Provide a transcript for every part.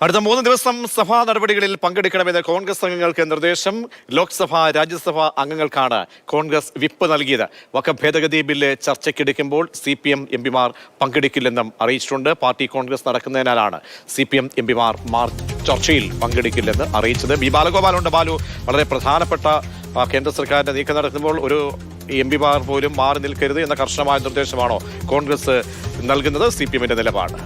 അടുത്ത 3 ദിവസം സഭാ നടപടികളിൽ പങ്കെടുക്കണമെന്ന് കോൺഗ്രസ് അംഗങ്ങൾക്ക് നിർദ്ദേശം. ലോക്സഭ രാജ്യസഭാ അംഗങ്ങൾക്കാണ് കോൺഗ്രസ് വിപ്പ് നൽകിയത്. വഖഫ് ഭേദഗതി ബില്ല് ചർച്ചയ്ക്കെടുക്കുമ്പോൾ CPM എംപിമാർ പങ്കെടുക്കില്ലെന്നും അറിയിച്ചിട്ടുണ്ട്. പാർട്ടി കോൺഗ്രസ് നടക്കുന്നതിനാലാണ് CPM എംപിമാർ ചർച്ചയിൽ പങ്കെടുക്കില്ലെന്ന് അറിയിച്ചത്. ബി ബാലഗോപാലുണ്ട്. ബാലു, വളരെ പ്രധാനപ്പെട്ട കേന്ദ്ര സർക്കാരിന്റെ നീക്കം നടത്തുമ്പോൾ ഒരു എംപിമാർ പോലും മാറി നിൽക്കരുത് എന്ന കർശനമായ നിർദ്ദേശമാണോ കോൺഗ്രസ് നൽകുന്നത്? CPMന്റെ നിലപാട്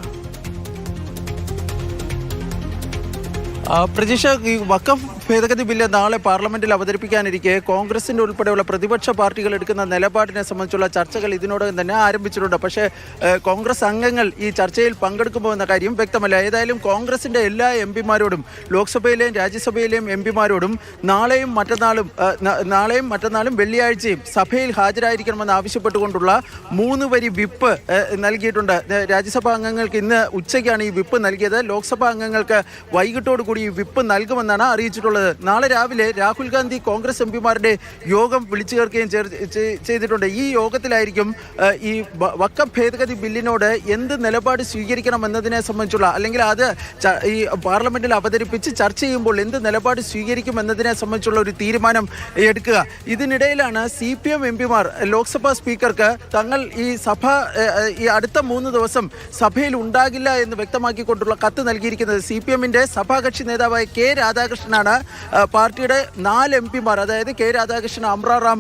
പ്രതീക്ഷ, ഈ വഖഫ് ഭേദഗതി ബില്ല് നാളെ പാർലമെന്റിൽ അവതരിപ്പിക്കാനിരിക്കെ കോൺഗ്രസിന്റെ ഉൾപ്പെടെയുള്ള പ്രതിപക്ഷ പാർട്ടികൾ എടുക്കുന്ന നിലപാടിനെ സംബന്ധിച്ചുള്ള ചർച്ചകൾ ഇതിനോടകം തന്നെ ആരംഭിച്ചിട്ടുണ്ട്. പക്ഷേ കോൺഗ്രസ് അംഗങ്ങൾ ഈ ചർച്ചയിൽ പങ്കെടുക്കുമോ എന്ന കാര്യം വ്യക്തമല്ല. ഏതായാലും കോൺഗ്രസിന്റെ എല്ലാ എംപിമാരോടും, ലോക്സഭയിലെയും രാജ്യസഭയിലെയും എംപിമാരോടും നാളെയും മറ്റന്നാളും വെള്ളിയാഴ്ചയും സഭയിൽ ഹാജരായിരിക്കണമെന്ന് ആവശ്യപ്പെട്ടുകൊണ്ടുള്ള 3 വരി വിപ്പ് നൽകിയിട്ടുണ്ട്. രാജ്യസഭാ അംഗങ്ങൾക്ക് ഇന്ന് ഉച്ചയ്ക്കാണ് ഈ വിപ്പ് നൽകിയത്. ലോക്സഭാ അംഗങ്ങൾക്ക് വൈകിട്ടോടുകൂടി ഈ വിപ്പ് നൽകുമെന്നാണ് അറിയിച്ചിട്ടുള്ളത്. നാളെ രാവിലെ രാഹുൽ ഗാന്ധി കോൺഗ്രസ് എംപിമാരുടെ യോഗം വിളിച്ചു ചേർക്കുകയും ചെയ്തിട്ടുണ്ട്. ഈ യോഗത്തിലായിരിക്കും ഈ വഖഫ് ഭേദഗതി ബില്ലിനോട് എന്ത് നിലപാട് സ്വീകരിക്കണം എന്നതിനെ സംബന്ധിച്ചുള്ള, അല്ലെങ്കിൽ അത് ഈ പാർലമെന്റിൽ അവതരിപ്പിച്ച് ചർച്ച ചെയ്യുമ്പോൾ എന്ത് നിലപാട് സ്വീകരിക്കും എന്നതിനെ സംബന്ധിച്ചുള്ള ഒരു തീരുമാനം എടുക്കുക. ഇതിനിടയിലാണ് CPM എംപിമാർ ലോക്സഭാ സ്പീക്കർക്ക് തങ്ങൾ ഈ അടുത്ത 3 ദിവസം സഭയിൽ ഉണ്ടാകില്ല എന്ന് വ്യക്തമാക്കിക്കൊണ്ടുള്ള കത്ത് നൽകിയിരിക്കുന്നത്. CPMന്റെ സഭാകക്ഷി നേതാവായ K രാധാകൃഷ്ണനാണ് പാർട്ടിയുടെ 4 എംപിമാർ, അതായത് K രാധാകൃഷ്ണൻ, അമ്രാറാം,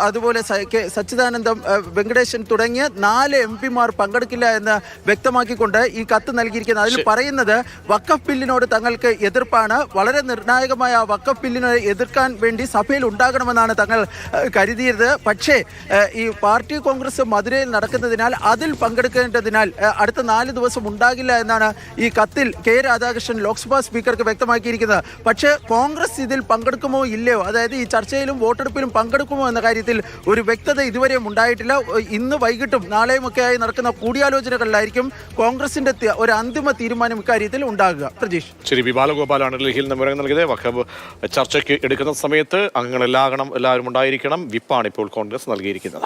അതുപോലെ സച്ചിദാനന്ദം, വെങ്കടേശൻ തുടങ്ങിയ 4 എംപിമാർ പങ്കെടുക്കില്ല എന്ന് വ്യക്തമാക്കിക്കൊണ്ട് ഈ കത്ത് നൽകിയിരിക്കുന്നത്. അതിൽ പറയുന്നത് വഖഫ് ബില്ലിനോട് തങ്ങൾക്ക് എതിർപ്പാണ്. വളരെ നിർണായകമായ വഖഫ് ബില്ലിനെ എതിർക്കാൻ വേണ്ടി സഭയിൽ ഉണ്ടാകണമെന്നാണ് തങ്ങൾ കരുതിയത്. പക്ഷേ ഈ പാർട്ടി കോൺഗ്രസ് മധുരയിൽ നടക്കുന്നതിനാൽ അതിൽ പങ്കെടുക്കേണ്ടതിനാൽ അടുത്ത 4 ദിവസം ഉണ്ടാകില്ല എന്നാണ് ഈ കത്തിൽ K രാധാകൃഷ്ണൻ ലോക്സഭാ സ്പീക്കർക്ക് വ്യക്തമാക്കിയിരിക്കുന്നത്. പക്ഷേ കോൺഗ്രസ് ഇതിൽ പങ്കെടുക്കുമോ ഇല്ലയോ, അതായത് ഈ ചർച്ചയിലും വോട്ടെടുപ്പിലും പങ്കെടുക്കുമോ എന്ന കാര്യത്തിൽ ഒരു വ്യക്തത ഇതുവരെയും ഉണ്ടായിട്ടില്ല. ഇന്ന് വൈകിട്ടും നാളെയുമൊക്കെയായി നടക്കുന്ന കൂടിയാലോചനകളിലായിരിക്കും കോൺഗ്രസിന്റെ ഒരു അന്തിമ തീരുമാനം ഇക്കാര്യത്തിൽ ഉണ്ടാകുക. പ്രജീഷ്. ശരി, ബി ബാലഗോപാലാണ് ഡൽഹിയിൽ നിന്ന് വിവരം നൽകിയത്. വഖഫ് ചർച്ചയ്ക്ക് എടുക്കുന്ന സമയത്ത് അംഗങ്ങൾ എല്ലാവരും ഉണ്ടായിരിക്കണം. വിപ്പാണ് ഇപ്പോൾ കോൺഗ്രസ് നൽകിയിരിക്കുന്നത്.